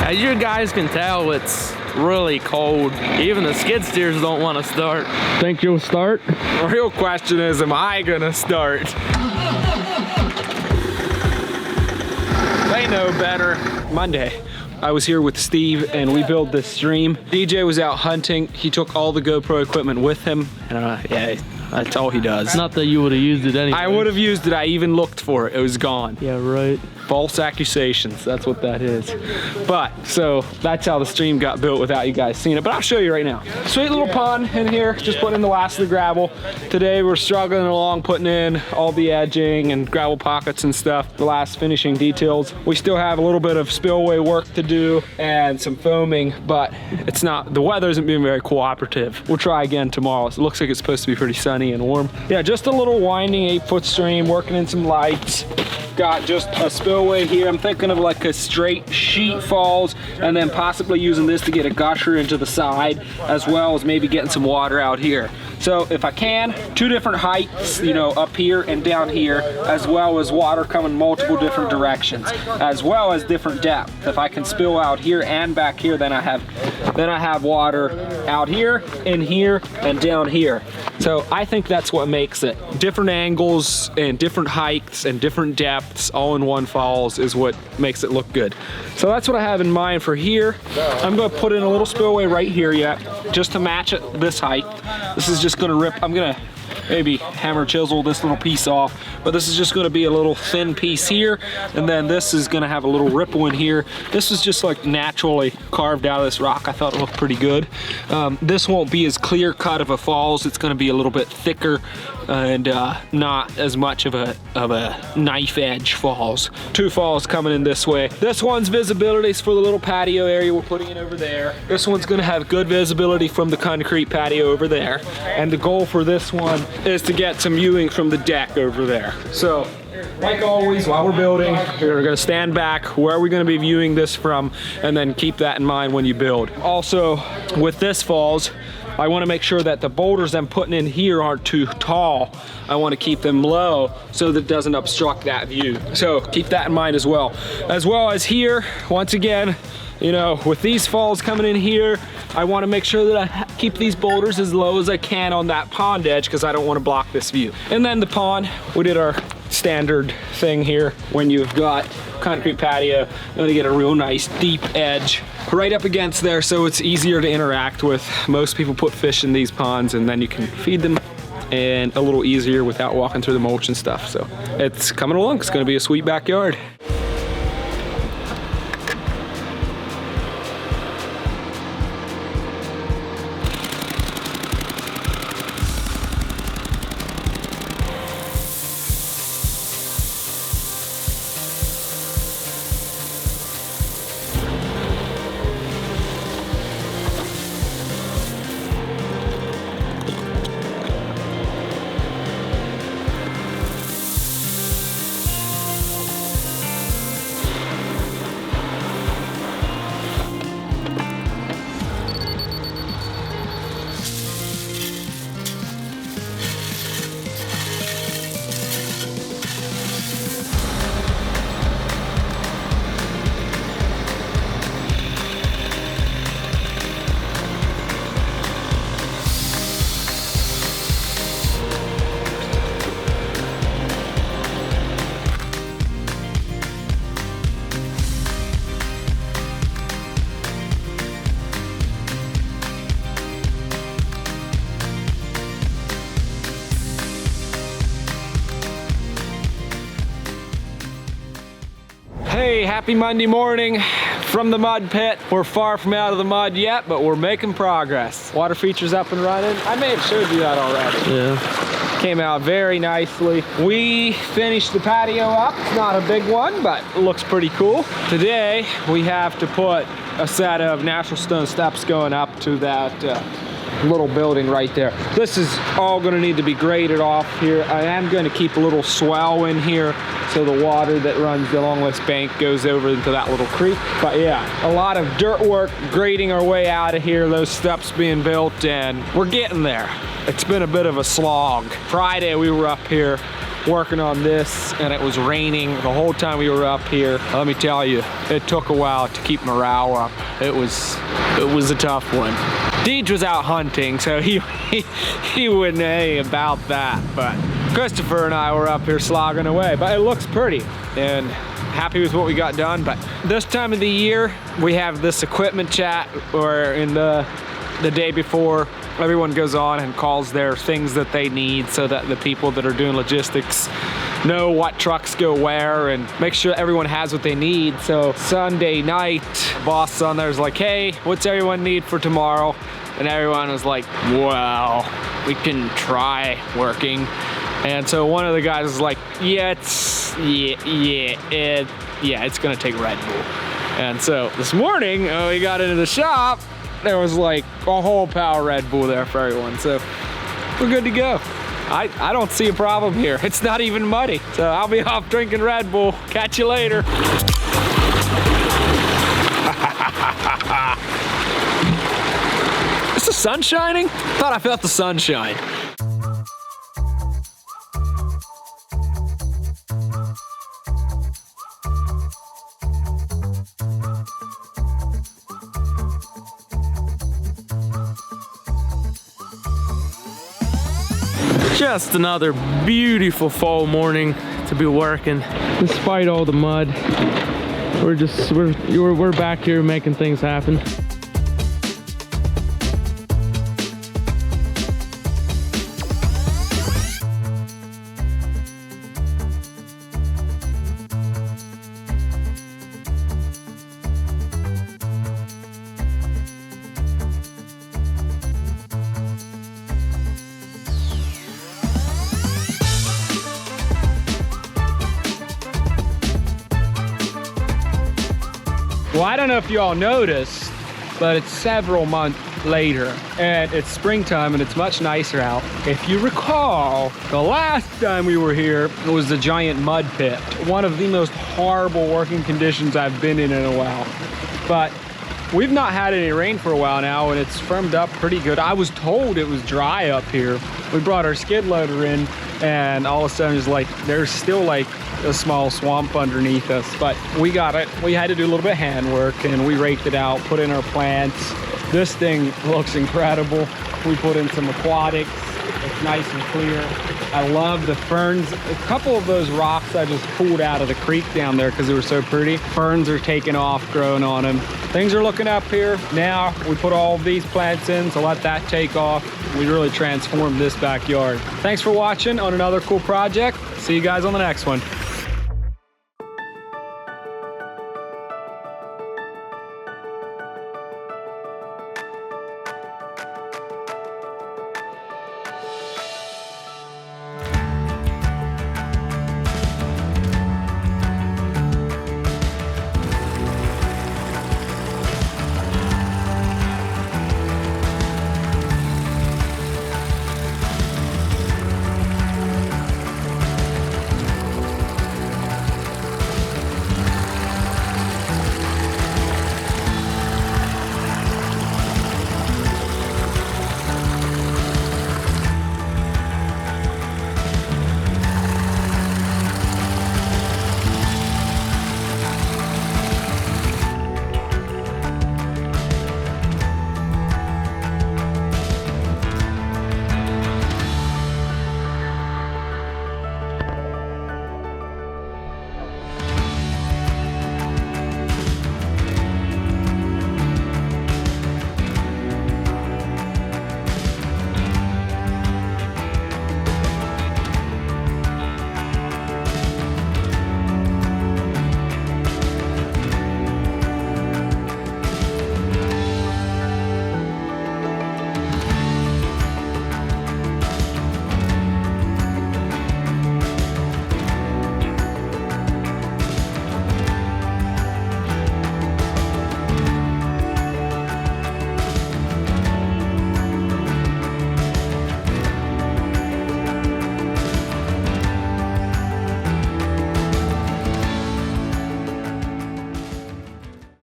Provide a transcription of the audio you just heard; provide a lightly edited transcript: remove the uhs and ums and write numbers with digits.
As you guys can tell, it's really cold. Even the skid steers don't want to start. Think you'll start? The real question is, am I gonna start? They know better. Monday, I was here with Steve and we built this stream. DJ was out hunting. He took all the GoPro equipment with him. And yeah, that's all he does. Not that you would have used it anyway. I would have used it. I even looked for it. It was gone. Yeah, right. False accusations, that's what that is. But, so that's how the stream got built without you guys seeing it, but I'll show you right now. Sweet little pond in here, just putting in the last of the gravel. Today we're struggling along putting in all the edging and gravel pockets and stuff, the last finishing details. We still have a little bit of spillway work to do and some foaming, but it's not, the weather isn't being very cooperative. We'll try again tomorrow. It looks like it's supposed to be pretty sunny and warm. Yeah, just a little winding 8-foot stream, working in some lights. Got just a spillway here. I'm thinking of like a straight sheet falls and then possibly using this to get a gusher into the side, as well as maybe getting some water out here. So if I can, 2 different heights, you know, up here and down here, as well as water coming multiple different directions, as well as different depth. If I can spill out here and back here, then I have water out here, in here, and down here. So I think that's what makes it. Different angles and different heights and different depths all in one falls is what makes it look good. So that's what I have in mind for here. I'm gonna put in a little spillway right here yet, just to match it this height. This is just gonna rip, I'm gonna maybe hammer chisel this little piece off, but this is just gonna be a little thin piece here, and then this is gonna have a little ripple in here. This is just like naturally carved out of this rock. I thought it looked pretty good. This won't be as clear cut of a falls. It's gonna be a little bit thicker and not as much of a knife edge falls. 2 falls coming in this way. This one's visibility is for the little patio area we're putting in over there. This one's gonna have good visibility from the concrete patio over there. And the goal for this one is to get some viewing from the deck over there. So, like always, while we're building, we're gonna stand back. Where are we gonna be viewing this from? And then keep that in mind when you build. Also, with this falls, I wanna make sure that the boulders I'm putting in here aren't too tall. I wanna keep them low so that it doesn't obstruct that view. So keep that in mind as well. As well as here, once again, you know, with these falls coming in here, I want to make sure that I keep these boulders as low as I can on that pond edge because I don't want to block this view. And then the pond, we did our standard thing here. When you've got concrete patio, you want to get a real nice deep edge right up against there so it's easier to interact with. Most people put fish in these ponds and then you can feed them and a little easier without walking through the mulch and stuff. So it's coming along. It's going to be a sweet backyard. Hey, happy Monday morning from the mud pit. We're far from out of the mud yet, but we're making progress. Water feature's up and running. I may have showed you that already. Yeah. Came out very nicely. We finished the patio up. It's not a big one, but it looks pretty cool. Today, we have to put a set of natural stone steps going up to that little building right there. This is all gonna need to be graded off here. I am gonna keep a little swell in here so the water that runs along this bank goes over into that little creek. But yeah, a lot of dirt work grading our way out of here, those steps being built, and we're getting there. It's been a bit of a slog. Friday we were up here working on this, and it was raining the whole time we were up here. Let me tell you, it took a while to keep morale up. It was a tough one. Deej was out hunting, so he wouldn't know anything about that, but Christopher and I were up here slogging away. But it looks pretty, and happy with what we got done. But this time of the year, we have this equipment chat where in the day before, everyone goes on and calls their things that they need so that the people that are doing logistics know what trucks go where and make sure everyone has what they need. So Sunday night, boss on there's like, hey, what's everyone need for tomorrow? And everyone was like, well, we can try working. And so one of the guys was like, yeah, it's gonna take Red Bull. And so this morning, we got into the shop, there was like a whole pile of Red Bull there for everyone. So we're good to go. I don't see a problem here. It's not even muddy. So I'll be off drinking Red Bull. Catch you later. Is the sun shining? Thought I felt the sunshine. Just another beautiful fall morning to be working. Despite all the mud, we're back here making things happen. Well, I don't know if you all noticed, but it's several months later and it's springtime and it's much nicer out. If you recall, the last time we were here, it was the giant mud pit. One of the most horrible working conditions I've been in a while. But we've not had any rain for a while now and it's firmed up pretty good. I was told it was dry up here. We brought our skid loader in and all of a sudden it's like, there's still like a small swamp underneath us, but we got it. We had to do a little bit of handwork and we raked it out, put in our plants. This thing looks incredible. We put in some aquatics. It's nice and clear. I love the ferns. A couple of those rocks I just pulled out of the creek down there because they were so pretty. Ferns are taking off, growing on them. Things are looking up here. Now we put all of these plants in, so let that take off. We really transformed this backyard. Thanks for watching on another cool project. See you guys on the next one.